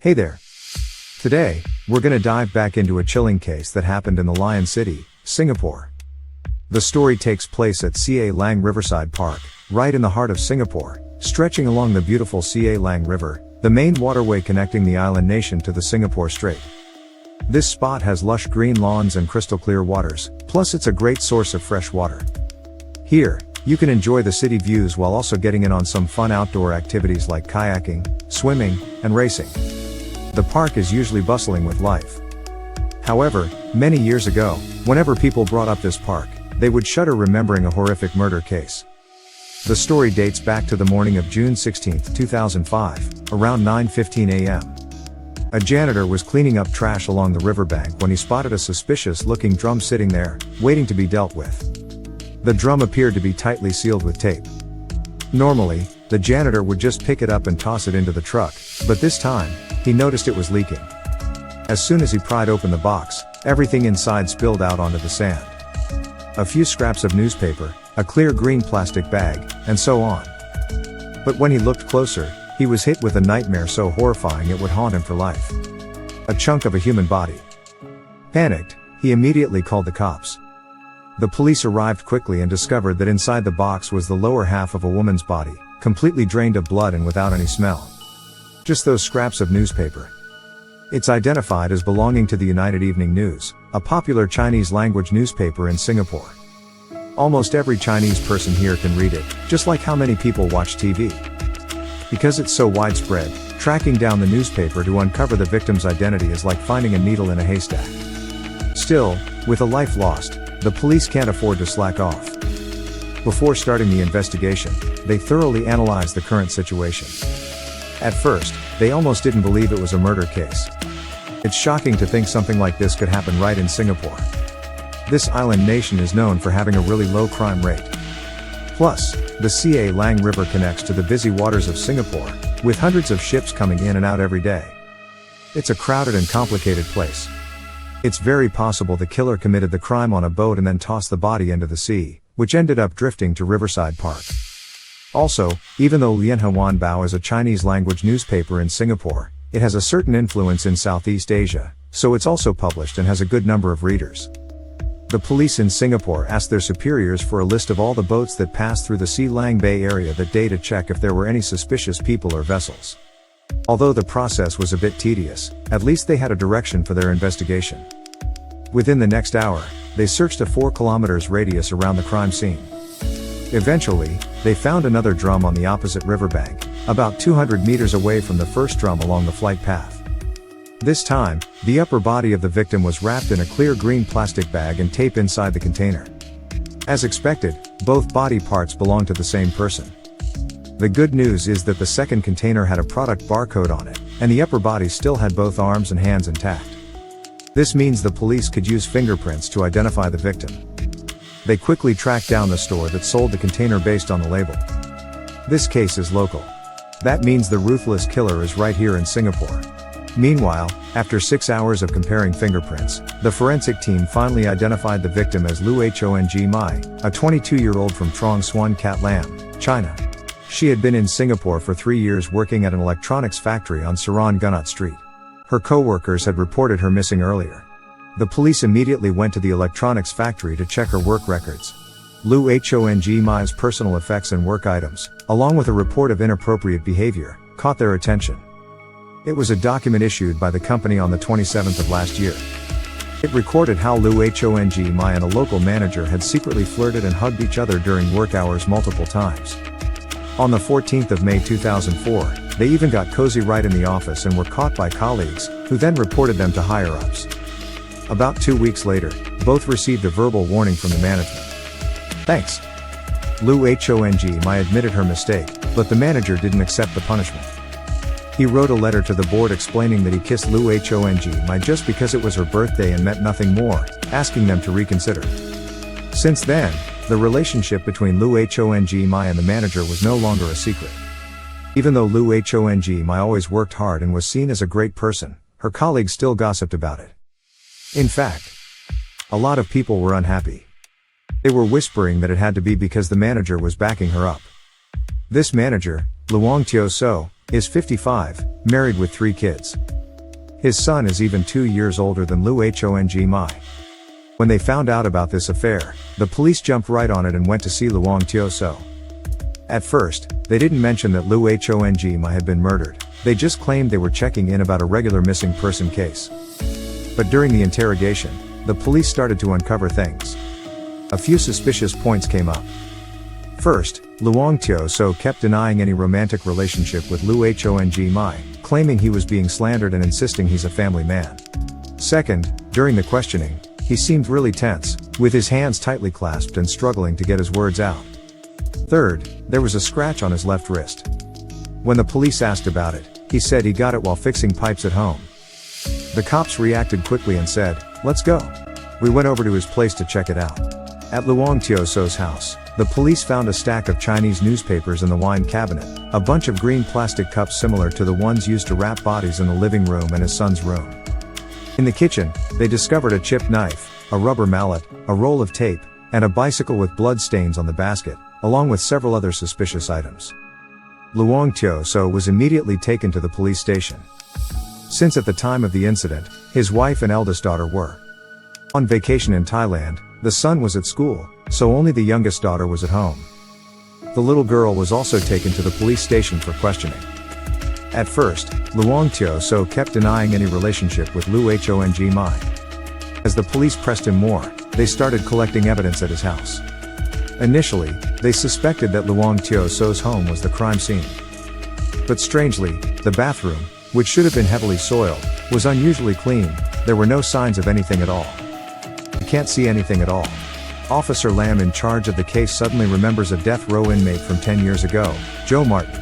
Hey there. Today, we're gonna dive back into a chilling case that happened in the Lion City, Singapore. The story takes place at Ca Lang Riverside Park, right in the heart of Singapore, stretching along the beautiful Ca Lang River, the main waterway connecting the island nation to the Singapore Strait. This spot has lush green lawns and crystal clear waters, plus it's a great source of fresh water. Here, you can enjoy the city views while also getting in on some fun outdoor activities like kayaking, swimming, and racing. The park is usually bustling with life. However, many years ago, whenever people brought up this park, they would shudder remembering a horrific murder case. The story dates back to the morning of June 16, 2005, around 9:15 a.m. A janitor was cleaning up trash along the riverbank when he spotted a suspicious-looking drum sitting there, waiting to be dealt with. The drum appeared to be tightly sealed with tape. Normally, the janitor would just pick it up and toss it into the truck, but this time, he noticed it was leaking. As soon as he pried open the box, everything inside spilled out onto the sand. A few scraps of newspaper, a clear green plastic bag, and so on. But when he looked closer, he was hit with a nightmare so horrifying it would haunt him for life. A chunk of a human body. Panicked, he immediately called the cops. The police arrived quickly and discovered that inside the box was the lower half of a woman's body, completely drained of blood and without any smell. Just those scraps of newspaper. It's identified as belonging to the United Evening News, a popular Chinese-language newspaper in Singapore. Almost every Chinese person here can read it, just like how many people watch TV. Because it's so widespread, tracking down the newspaper to uncover the victim's identity is like finding a needle in a haystack. Still, with a life lost, the police can't afford to slack off. Before starting the investigation, they thoroughly analyzed the current situation. At first, they almost didn't believe it was a murder case. It's shocking to think something like this could happen right in Singapore. This island nation is known for having a really low crime rate. Plus, the Ca Lang River connects to the busy waters of Singapore, with hundreds of ships coming in and out every day. It's a crowded and complicated place. It's very possible the killer committed the crime on a boat and then tossed the body into the sea, which ended up drifting to Riverside Park. Also, even though Liang Shaochu is a Chinese-language newspaper in Singapore, it has a certain influence in Southeast Asia, so it's also published and has a good number of readers. The police in Singapore asked their superiors for a list of all the boats that passed through the Sea Lang Bay area that day to check if there were any suspicious people or vessels. Although the process was a bit tedious, at least they had a direction for their investigation. Within the next hour, they searched a 4 kilometers radius around the crime scene. Eventually, they found another drum on the opposite riverbank, about 200 meters away from the first drum along the flight path. This time, the upper body of the victim was wrapped in a clear green plastic bag and tape inside the container. As expected, both body parts belonged to the same person. The good news is that the second container had a product barcode on it, and the upper body still had both arms and hands intact. This means the police could use fingerprints to identify the victim. They quickly tracked down the store that sold the container based on the label. This case is local. That means the ruthless killer is right here in Singapore. Meanwhile, after 6 hours of comparing fingerprints, the forensic team finally identified the victim as Liu Hongmei, a 22-year-old from Trong Xuan Cat Lam, China. She had been in Singapore for 3 years working at an electronics factory on Saran Gunut Street. Her co-workers had reported her missing earlier. The police immediately went to the electronics factory to check her work records. Liu Hongmei's personal effects and work items, along with a report of inappropriate behavior, caught their attention. It was a document issued by the company on the 27th of last year. It recorded how Liu Hongmei and a local manager had secretly flirted and hugged each other during work hours multiple times. On the 14th of May 2004, they even got cozy right in the office and were caught by colleagues, who then reported them to higher-ups. About 2 weeks later, both received a verbal warning from the management. Thanks. Liu Hongmei admitted her mistake, but the manager didn't accept the punishment. He wrote a letter to the board explaining that he kissed Liu Hongmei just because it was her birthday and meant nothing more, asking them to reconsider. Since then, the relationship between Liu Hongmei and the manager was no longer a secret. Even though Liu Hongmei always worked hard and was seen as a great person, her colleagues still gossiped about it. In fact, a lot of people were unhappy. They were whispering that it had to be because the manager was backing her up. This manager, Liang Shaochu, is 55, married with 3 kids. His son is even 2 years older than Liu Hongmei. When they found out about this affair, the police jumped right on it and went to see Liang Shaochu. At first, they didn't mention that Liu Hongmei had been murdered, they just claimed they were checking in about a regular missing person case. But during the interrogation, the police started to uncover things. A few suspicious points came up. First, Liang Shaochu kept denying any romantic relationship with Liu Hongmei, claiming he was being slandered and insisting he's a family man. Second, during the questioning, he seemed really tense, with his hands tightly clasped and struggling to get his words out. Third, there was a scratch on his left wrist. When the police asked about it, he said he got it while fixing pipes at home. The cops reacted quickly and said, "Let's go." We went over to his place to check it out. At Liang Shaochu's house, the police found a stack of Chinese newspapers in the wine cabinet, a bunch of green plastic cups similar to the ones used to wrap bodies in the living room and his son's room. In the kitchen, they discovered a chipped knife, a rubber mallet, a roll of tape, and a bicycle with blood stains on the basket, along with several other suspicious items. Liang Shaochu was immediately taken to the police station. Since at the time of the incident, his wife and eldest daughter were on vacation in Thailand, the son was at school, so only the youngest daughter was at home. The little girl was also taken to the police station for questioning. At first, Liang Shaochu kept denying any relationship with Liu Hongmei. As the police pressed him more, they started collecting evidence at his house. Initially, they suspected that Liang Shaochu's home was the crime scene. But strangely, the bathroom, which should have been heavily soiled, was unusually clean. There were no signs of anything at all. You can't see anything at all. Officer Lam in charge of the case suddenly remembers a death row inmate from 10 years ago, Joe Martin.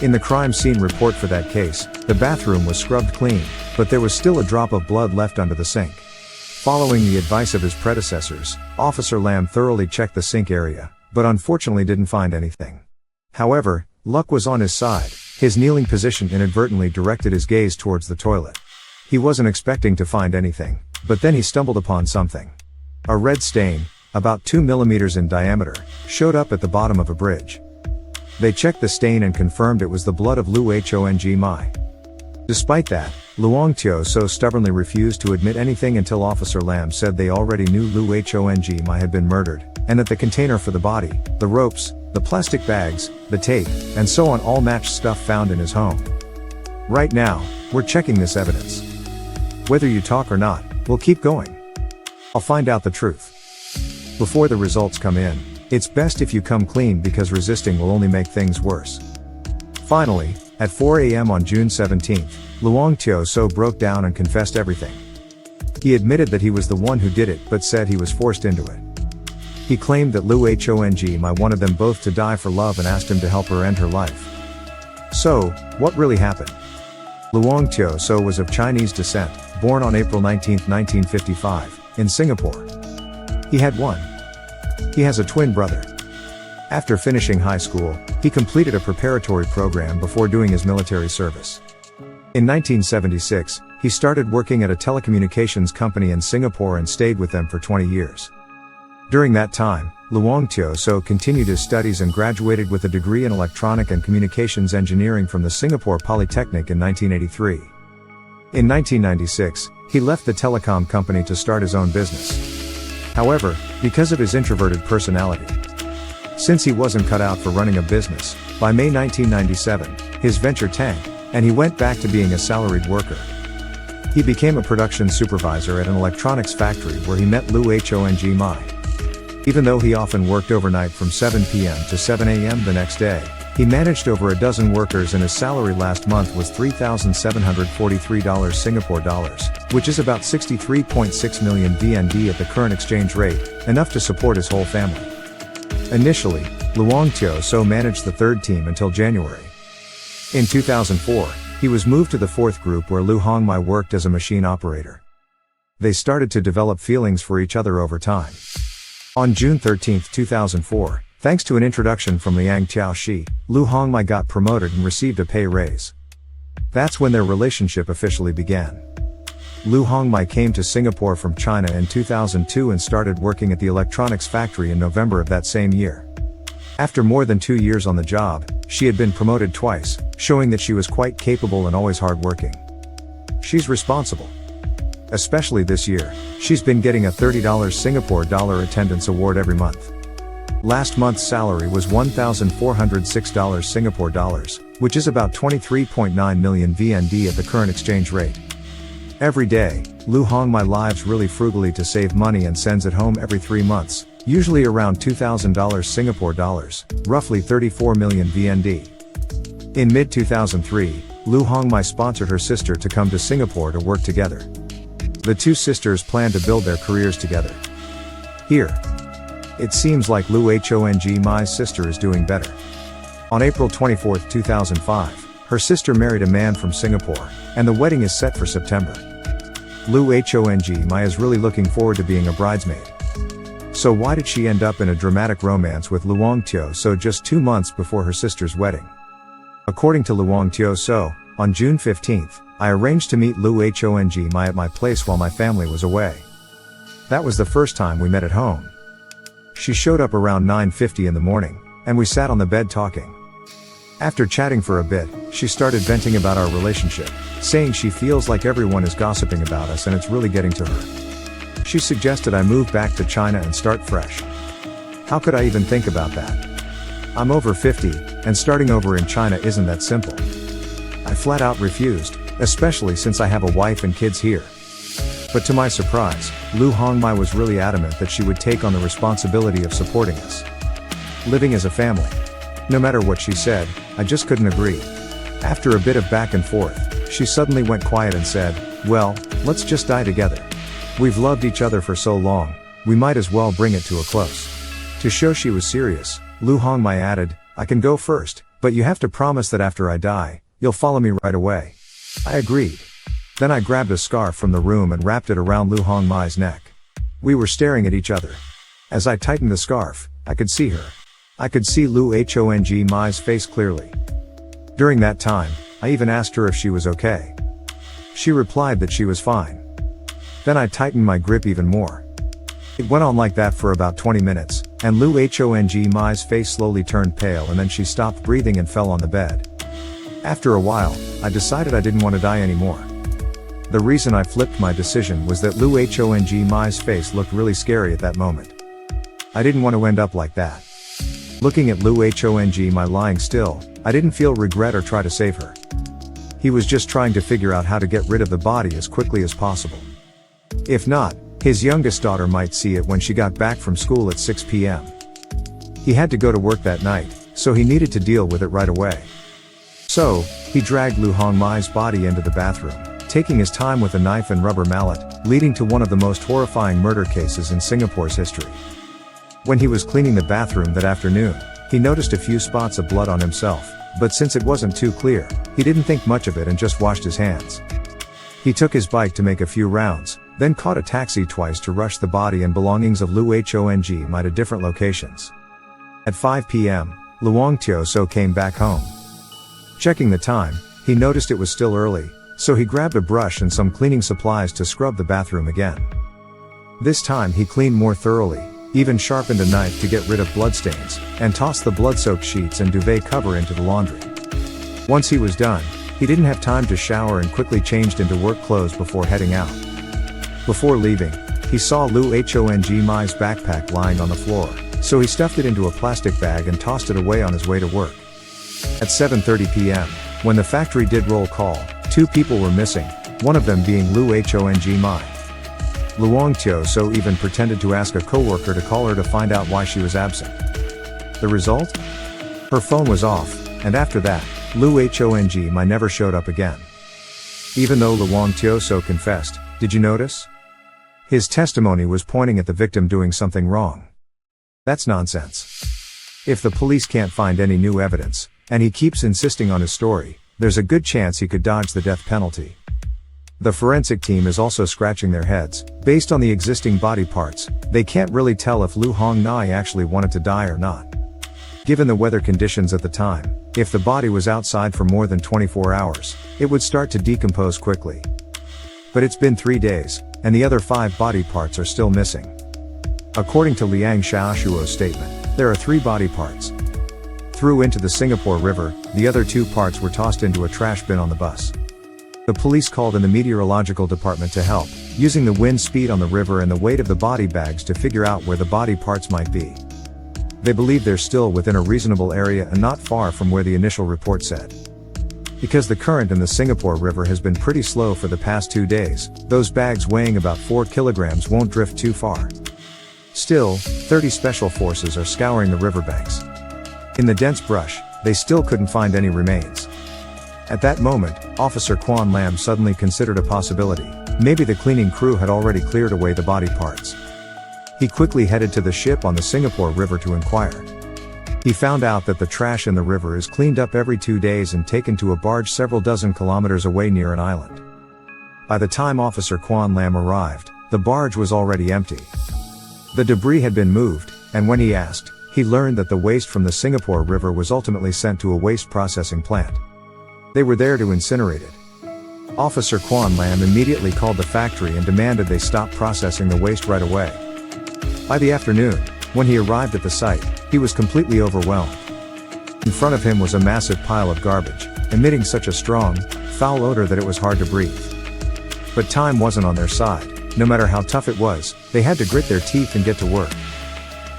In the crime scene report for that case, the bathroom was scrubbed clean, but there was still a drop of blood left under the sink. Following the advice of his predecessors, Officer Lam thoroughly checked the sink area, but unfortunately didn't find anything. However, luck was on his side. His kneeling position inadvertently directed his gaze towards the toilet. He wasn't expecting to find anything, but then he stumbled upon something. A red stain, about 2 millimeters in diameter, showed up at the bottom of a bridge. They checked the stain and confirmed it was the blood of Liu Hongmei. Despite that, Liang Shaochu stubbornly refused to admit anything until Officer Lam said they already knew Liu Hongmei had been murdered, and that the container for the body, the ropes, the plastic bags, the tape, and so on all matched stuff found in his home. Right now, we're checking this evidence. Whether you talk or not, we'll keep going. I'll find out the truth. Before the results come in, it's best if you come clean because resisting will only make things worse. Finally, at 4 a.m. on June 17, Liang Shaochu broke down and confessed everything. He admitted that he was the one who did it but said he was forced into it. He claimed that Liu Hongmei wanted them both to die for love and asked him to help her end her life. So, what really happened? Liang Shaochu was of Chinese descent, born on April 19, 1955, in Singapore. He has a twin brother. After finishing high school, he completed a preparatory program before doing his military service. In 1976, he started working at a telecommunications company in Singapore and stayed with them for 20 years. During that time, Liang Shaochu continued his studies and graduated with a degree in electronic and communications engineering from the Singapore Polytechnic in 1983. In 1996, he left the telecom company to start his own business. However, because of his introverted personality, since he wasn't cut out for running a business, by May 1997, his venture tanked, and he went back to being a salaried worker. He became a production supervisor at an electronics factory where he met Liu Hongmei. Even though he often worked overnight from 7 p.m. to 7 a.m. the next day, he managed over a dozen workers and his salary last month was $3,743 Singapore dollars, which is about 63.6 million VND at the current exchange rate, enough to support his whole family. Initially, Liang Shaochu managed the third team until January. In 2004, he was moved to the fourth group where Liu Hongmei worked as a machine operator. They started to develop feelings for each other over time. On June 13, 2004, thanks to an introduction from Liang Shaochu, Liu Hongmei got promoted and received a pay raise. That's when their relationship officially began. Liu Hongmei came to Singapore from China in 2002 and started working at the electronics factory in November of that same year. After more than 2 years on the job, she had been promoted twice, showing that she was quite capable and always hardworking. she's responsible. Especially this year, she's been getting a $30 Singapore dollar attendance award every month. Last month's salary was $1,406 Singapore dollars, which is about 23.9 million VND at the current exchange rate. Every day, Liu Hongmei lives really frugally to save money and sends it home every 3 months, usually around $2,000 Singapore dollars, roughly 34 million VND. In mid-2003, Liu Hongmei sponsored her sister to come to Singapore to work together. The two sisters plan to build their careers together. Here, it seems like Liu Hongmei's sister is doing better. On April 24, 2005, her sister married a man from Singapore, and the wedding is set for September. Liu Hongmei is really looking forward to being a bridesmaid. So why did she end up in a dramatic romance with Liang Shaochu just 2 months before her sister's wedding? According to Liang Shaochu, on June 15, I arranged to meet Liu Hongmei at my place while my family was away. That was the first time we met at home. She showed up around 9:50 in the morning, and we sat on the bed talking. After chatting for a bit, she started venting about our relationship, saying she feels like everyone is gossiping about us and it's really getting to her. She suggested I move back to China and start fresh. How could I even think about that? I'm over 50, and starting over in China isn't that simple. I flat out refused, especially since I have a wife and kids here. But to my surprise, Liu Hongmei was really adamant that she would take on the responsibility of supporting us. Living as a family. No matter what she said, I just couldn't agree. After a bit of back and forth, she suddenly went quiet and said, "Well, let's just die together. We've loved each other for so long, we might as well bring it to a close." To show she was serious, Liu Hongmei added, "I can go first, but you have to promise that after I die, you'll follow me right away." I agreed. Then I grabbed a scarf from the room and wrapped it around Liu Hongmei's neck. We were staring at each other. As I tightened the scarf, I could see her. I could see Liu Hongmei's face clearly. During that time, I even asked her if she was okay. She replied that she was fine. Then I tightened my grip even more. It went on like that for about 20 minutes, and Liu Hongmei's face slowly turned pale and then she stopped breathing and fell on the bed. After a while, I decided I didn't want to die anymore. The reason I flipped my decision was that Liu Hongmei's face looked really scary at that moment. I didn't want to end up like that. Looking at Liu Hongmei lying still, I didn't feel regret or try to save her. He was just trying to figure out how to get rid of the body as quickly as possible. If not, his youngest daughter might see it when she got back from school at 6 p.m. He had to go to work that night, so he needed to deal with it right away. So, he dragged Liu Hongmei's body into the bathroom, taking his time with a knife and rubber mallet, leading to one of the most horrifying murder cases in Singapore's history. When he was cleaning the bathroom that afternoon, he noticed a few spots of blood on himself, but since it wasn't too clear, he didn't think much of it and just washed his hands. He took his bike to make a few rounds, then caught a taxi twice to rush the body and belongings of Liu Hongmei to different locations. At 5 p.m., Liang Shaochu came back home. Checking the time, he noticed it was still early, so he grabbed a brush and some cleaning supplies to scrub the bathroom again. This time he cleaned more thoroughly, even sharpened a knife to get rid of bloodstains, and tossed the blood-soaked sheets and duvet cover into the laundry. Once he was done, he didn't have time to shower and quickly changed into work clothes before heading out. Before leaving, he saw Liu Hongmei's backpack lying on the floor, so he stuffed it into a plastic bag and tossed it away on his way to work. At 7:30 p.m., when the factory did roll call, 2 people were missing, one of them being Liu Hongmei. Liang Shaochu even pretended to ask a coworker to call her to find out why she was absent. The result? Her phone was off, and after that, Liu Hongmei never showed up again. Even though Liang Shaochu confessed, did you notice? His testimony was pointing at the victim doing something wrong. That's nonsense. If the police can't find any new evidence, and he keeps insisting on his story, there's a good chance he could dodge the death penalty. The forensic team is also scratching their heads. Based on the existing body parts, they can't really tell if Liu Hongmei actually wanted to die or not. Given the weather conditions at the time, if the body was outside for more than 24 hours, it would start to decompose quickly. But it's been 3 days, and the other 5 body parts are still missing. According to Liang Shaochu's statement, there are 3 body parts. Threw into the Singapore River, the other 2 parts were tossed into a trash bin on the bus. The police called in the meteorological department to help, using the wind speed on the river and the weight of the body bags to figure out where the body parts might be. They believe they're still within a reasonable area and not far from where the initial report said. Because the current in the Singapore River has been pretty slow for the past 2 days, those bags weighing about 4 kilograms won't drift too far. Still, 30 special forces are scouring the riverbanks. In the dense brush, they still couldn't find any remains. At that moment, Officer Quan Lam suddenly considered a possibility. Maybe the cleaning crew had already cleared away the body parts. He quickly headed to the ship on the Singapore River to inquire. He found out that the trash in the river is cleaned up every 2 days and taken to a barge several dozen kilometers away near an island. By the time Officer Quan Lam arrived, the barge was already empty. The debris had been moved, and when he asked, he learned that the waste from the Singapore River was ultimately sent to a waste processing plant. They were there to incinerate it. Officer Quan Lam immediately called the factory and demanded they stop processing the waste right away. By the afternoon, when he arrived at the site, he was completely overwhelmed. In front of him was a massive pile of garbage, emitting such a strong, foul odor that it was hard to breathe. But time wasn't on their side. No matter how tough it was, they had to grit their teeth and get to work.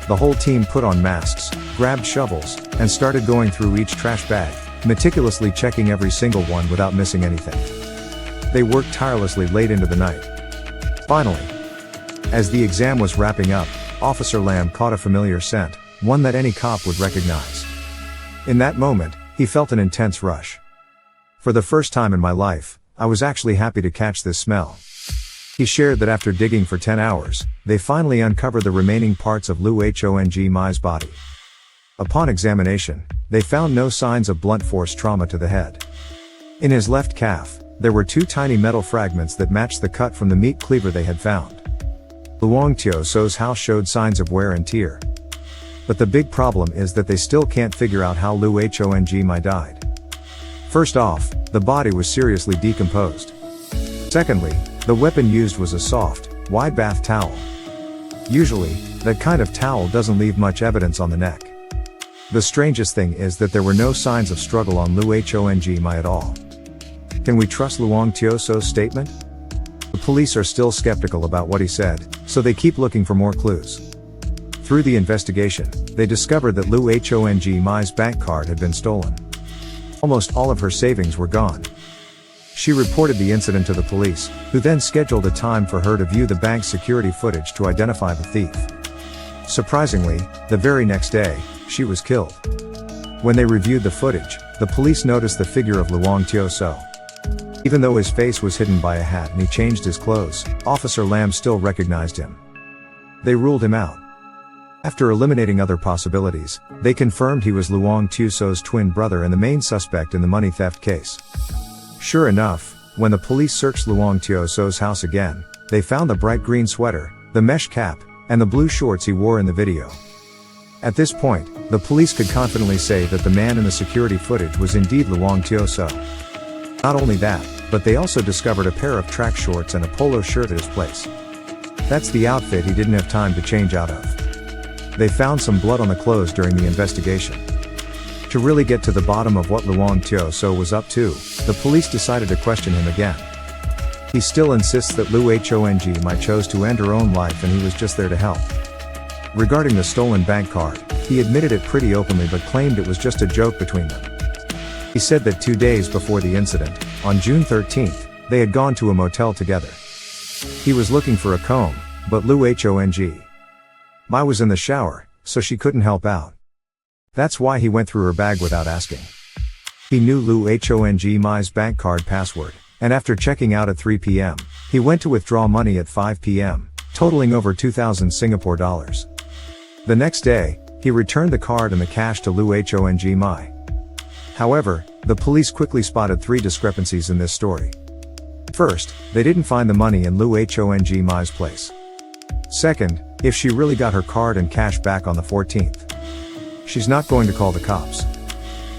The whole team put on masks, grabbed shovels, and started going through each trash bag, meticulously checking every single one without missing anything. They worked tirelessly late into the night. Finally, as the exam was wrapping up, Officer Lam caught a familiar scent, one that any cop would recognize. In that moment, he felt an intense rush. For the first time in my life, I was actually happy to catch this smell. He shared that after digging for 10 hours, they finally uncovered the remaining parts of Liu Hongmei's body. Upon examination, they found no signs of blunt force trauma to the head. In his left calf, there were 2 tiny metal fragments that matched the cut from the meat cleaver they had found. Liang Shaochu's house showed signs of wear and tear. But the big problem is that they still can't figure out how Liu Hongmei died. First off, the body was seriously decomposed. Secondly, the weapon used was a soft, wide bath towel. Usually, that kind of towel doesn't leave much evidence on the neck. The strangest thing is that there were no signs of struggle on Liu Hongmei at all. Can we trust Liang Shaochu's statement? The police are still skeptical about what he said, so they keep looking for more clues. Through the investigation, they discovered that Liu Hongmei's bank card had been stolen. Almost all of her savings were gone. She reported the incident to the police, who then scheduled a time for her to view the bank's security footage to identify the thief. Surprisingly, the very next day, she was killed. When they reviewed the footage, the police noticed the figure of Liang Shaochu. Even though his face was hidden by a hat and he changed his clothes, Officer Lam still recognized him. They ruled him out. After eliminating other possibilities, they confirmed he was Liang Shaochu's twin brother and the main suspect in the money theft case. Sure enough, when the police searched Liang Shaochu's house again, they found the bright green sweater, the mesh cap, and the blue shorts he wore in the video. At this point, the police could confidently say that the man in the security footage was indeed Liang Shaochu. Not only that, but they also discovered a pair of track shorts and a polo shirt at his place. That's the outfit he didn't have time to change out of. They found some blood on the clothes during the investigation. To really get to the bottom of what Liang Shaochu was up to, the police decided to question him again. He still insists that Liu Hongmei chose to end her own life and he was just there to help. Regarding the stolen bank card, he admitted it pretty openly but claimed it was just a joke between them. He said that 2 days before the incident, on June 13th, they had gone to a motel together. He was looking for a comb, but Liu Hongmei was in the shower, so she couldn't help out. That's why he went through her bag without asking. He knew Liu Hongmei's bank card password, and after checking out at 3 p.m., he went to withdraw money at 5 p.m., totaling over 2,000 Singapore dollars. The next day, he returned the card and the cash to Liu Hongmei. However, the police quickly spotted 3 discrepancies in this story. First, they didn't find the money in Liu Hongmei's place. Second, if she really got her card and cash back on the 14th, she's not going to call the cops.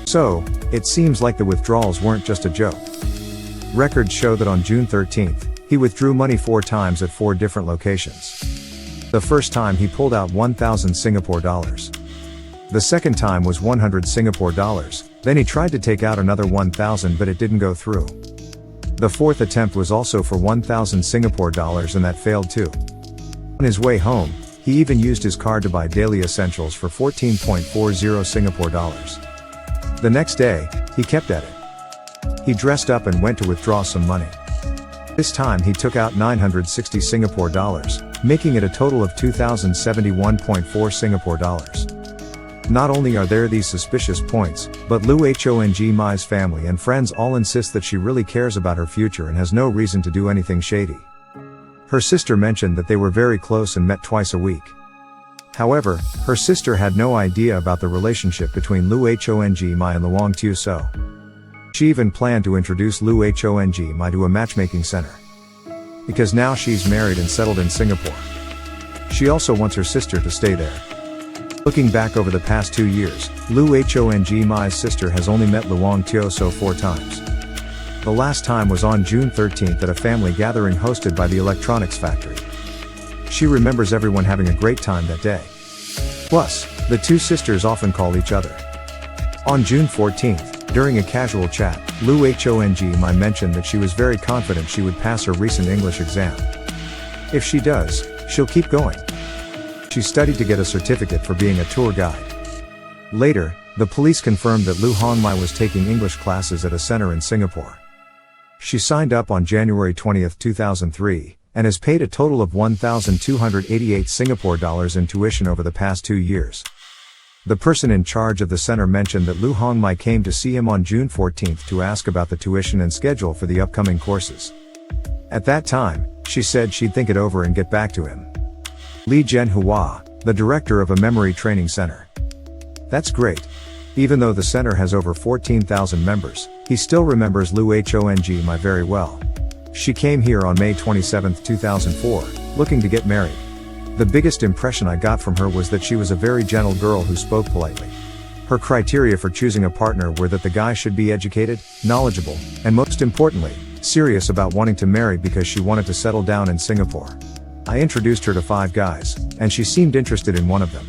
So, it seems like the withdrawals weren't just a joke. Records show that on June 13th, he withdrew money 4 times at 4 different locations. The first time he pulled out 1,000 Singapore dollars. The second time was 100 Singapore dollars, then he tried to take out another 1,000 but it didn't go through. The fourth attempt was also for 1,000 Singapore dollars and that failed too. On his way home, he even used his card to buy daily essentials for 14.40 Singapore dollars. The next day, he kept at it. He dressed up and went to withdraw some money. This time he took out 960 Singapore dollars, making it a total of 2,071.4 Singapore dollars. Not only are there these suspicious points, but Liu Hongmei's family and friends all insist that she really cares about her future and has no reason to do anything shady. Her sister mentioned that they were very close and met twice a week. However, her sister had no idea about the relationship between Liu Hongmei and Liang Shaochu. She even planned to introduce Liu Hongmei to a matchmaking center. Because now she's married and settled in Singapore. She also wants her sister to stay there. Looking back over the past 2 years, Liu Hongmei's sister has only met Liang Shaochu 4 times. The last time was on June 13th at a family gathering hosted by the electronics factory. She remembers everyone having a great time that day. Plus, the two sisters often call each other. On June 14th, during a casual chat, Liu Hongmei mentioned that she was very confident she would pass her recent English exam. If she does, she'll keep going. She studied to get a certificate for being a tour guide. Later, the police confirmed that Liu Hongmei was taking English classes at a center in Singapore. She signed up on January 20, 2003, and has paid a total of 1,288 Singapore dollars in tuition over the past 2 years. The person in charge of the center mentioned that Liu Hongmei came to see him on June 14 to ask about the tuition and schedule for the upcoming courses. At that time, she said she'd think it over and get back to him. Li Zhenhua, the director of a memory training center. That's great. Even though the center has over 14,000 members, he still remembers Liu Hongmei very well. She came here on May 27, 2004, looking to get married. The biggest impression I got from her was that she was a very gentle girl who spoke politely. Her criteria for choosing a partner were that the guy should be educated, knowledgeable, and most importantly, serious about wanting to marry because she wanted to settle down in Singapore. I introduced her to 5 guys, and she seemed interested in one of them.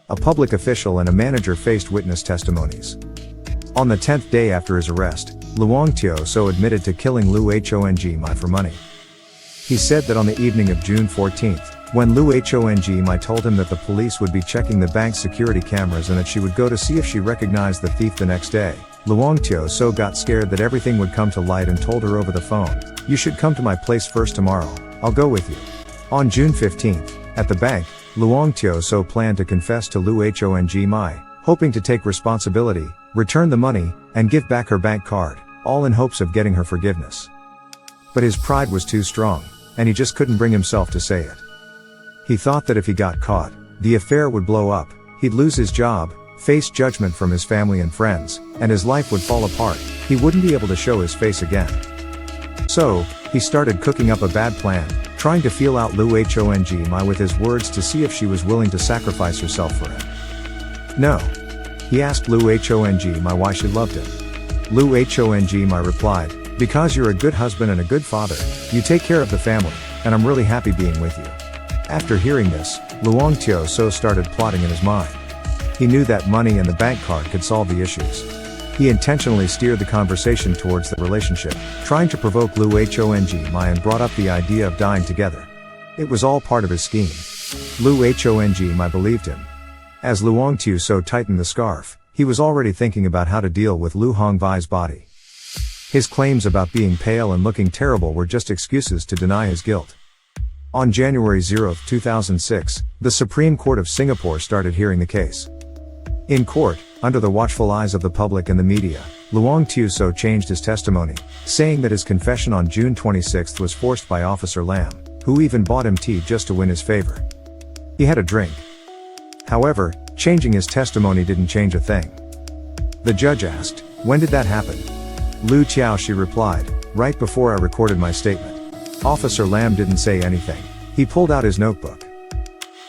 A public official and a manager faced witness testimonies. On the 10th day after his arrest, Liang Shaochu admitted to killing Liu Hongmei for money. He said that on the evening of June 14, when Liu Hongmei told him that the police would be checking the bank's security cameras and that she would go to see if she recognized the thief the next day, Liang Shaochu got scared that everything would come to light and told her over the phone, "You should come to my place first tomorrow, I'll go with you." On June 15, at the bank, Liang Shaochu planned to confess to Liu Hongmei, hoping to take responsibility, return the money, and give back her bank card, all in hopes of getting her forgiveness. But his pride was too strong, and he just couldn't bring himself to say it. He thought that if he got caught, the affair would blow up, he'd lose his job, face judgment from his family and friends, and his life would fall apart. He wouldn't be able to show his face again. So, he started cooking up a bad plan, trying to feel out Liu Hongmei with his words to see if she was willing to sacrifice herself for him. No. He asked Liu Hongmei why she loved him. Liu Hongmei replied, "Because you're a good husband and a good father, you take care of the family, and I'm really happy being with you." After hearing this, Liang Shaochu started plotting in his mind. He knew that money and the bank card could solve the issues. He intentionally steered the conversation towards the relationship, trying to provoke Liu Hongmei and brought up the idea of dying together. It was all part of his scheme. Liu Hongmei believed him. As Liang Shaochu tightened the scarf, he was already thinking about how to deal with Liu Hongmei's body. His claims about being pale and looking terrible were just excuses to deny his guilt. On January 0, 2006, the Supreme Court of Singapore started hearing the case. In court, under the watchful eyes of the public and the media, Liang Shaochu changed his testimony, saying that his confession on June 26 was forced by Officer Lam, who even bought him tea just to win his favor. He had a drink. However, changing his testimony didn't change a thing. The judge asked, "When did that happen?" Liu Shaochu replied, "Right before I recorded my statement." Officer Lam didn't say anything. He pulled out his notebook.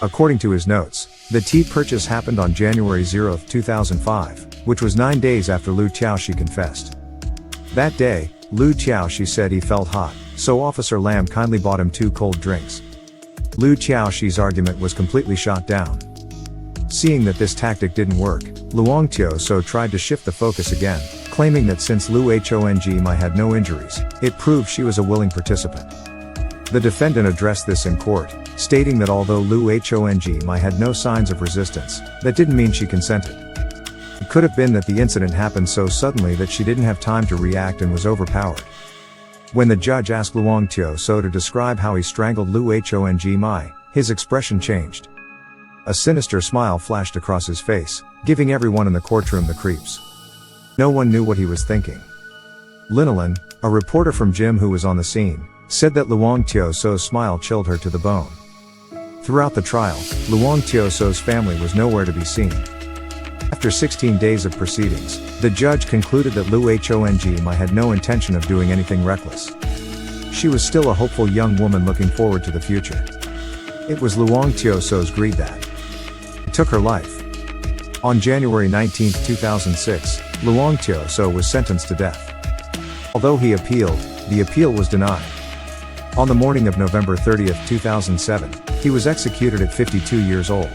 According to his notes, the tea purchase happened on January 0, 2005, which was 9 days after Liu Shaochu confessed. That day, Liu Shaochu said he felt hot, so Officer Lam kindly bought him 2 cold drinks. Liu Shaochu's argument was completely shot down. Seeing that this tactic didn't work, Liang Shaochu tried to shift the focus again, claiming that since Liu Hongmei had no injuries, it proved she was a willing participant. The defendant addressed this in court, stating that although Liu Hongmei had no signs of resistance, that didn't mean she consented. It could have been that the incident happened so suddenly that she didn't have time to react and was overpowered. When the judge asked Liang Shaochu to describe how he strangled Liu Hongmei, his expression changed. A sinister smile flashed across his face, giving everyone in the courtroom the creeps. No one knew what he was thinking. Linolin, a reporter from Jim who was on the scene, said that Liang Shaochu's smile chilled her to the bone. Throughout the trial, Liang Shaochu's family was nowhere to be seen. After 16 days of proceedings, the judge concluded that Liu Hongmei had no intention of doing anything reckless. She was still a hopeful young woman looking forward to the future. It was Liang Shaochu's greed that took her life. On January 19, 2006, Liang Shaochu was sentenced to death. Although he appealed, the appeal was denied. On the morning of November 30, 2007, he was executed at 52 years old.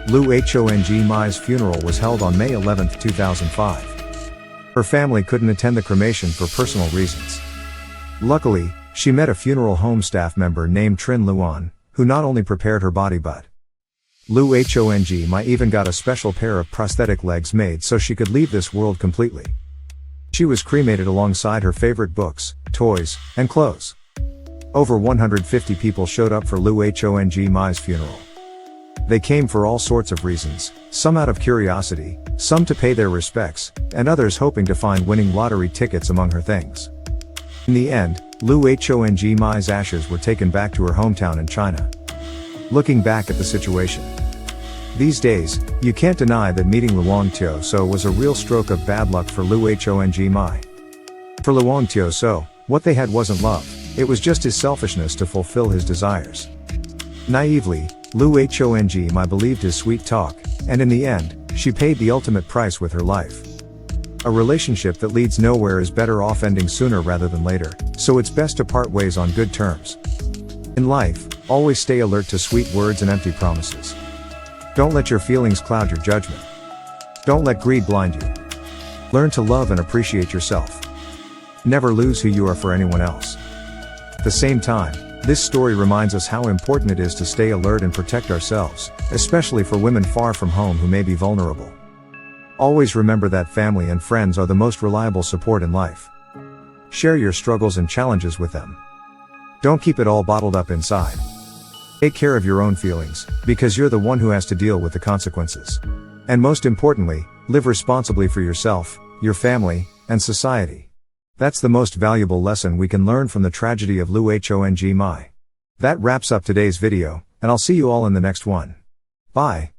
Liu Hongmei's funeral was held on May 11, 2005. Her family couldn't attend the cremation for personal reasons. Luckily, she met a funeral home staff member named Trin Luan, who not only prepared her body but Liu Hongmei even got a special pair of prosthetic legs made so she could leave this world completely. She was cremated alongside her favorite books, toys, and clothes. Over 150 people showed up for Liu Hongmei's funeral. They came for all sorts of reasons, some out of curiosity, some to pay their respects, and others hoping to find winning lottery tickets among her things. In the end, Liu Hongmei's ashes were taken back to her hometown in China. Looking back at the situation these days, you can't deny that meeting Liang Shaochu was a real stroke of bad luck for Liu Hongmei. For Liang Shaochu, what they had wasn't love, it was just his selfishness to fulfill his desires. Naively, Liu Hongmei believed his sweet talk, and in the end, she paid the ultimate price with her life. A relationship that leads nowhere is better off ending sooner rather than later, so it's best to part ways on good terms. In life, always stay alert to sweet words and empty promises. Don't let your feelings cloud your judgment. Don't let greed blind you. Learn to love and appreciate yourself. Never lose who you are for anyone else. At the same time, this story reminds us how important it is to stay alert and protect ourselves, especially for women far from home who may be vulnerable. Always remember that family and friends are the most reliable support in life. Share your struggles and challenges with them. Don't keep it all bottled up inside. Take care of your own feelings, because you're the one who has to deal with the consequences. And most importantly, live responsibly for yourself, your family, and society. That's the most valuable lesson we can learn from the tragedy of Liu Hongmei. That wraps up today's video, and I'll see you all in the next one. Bye.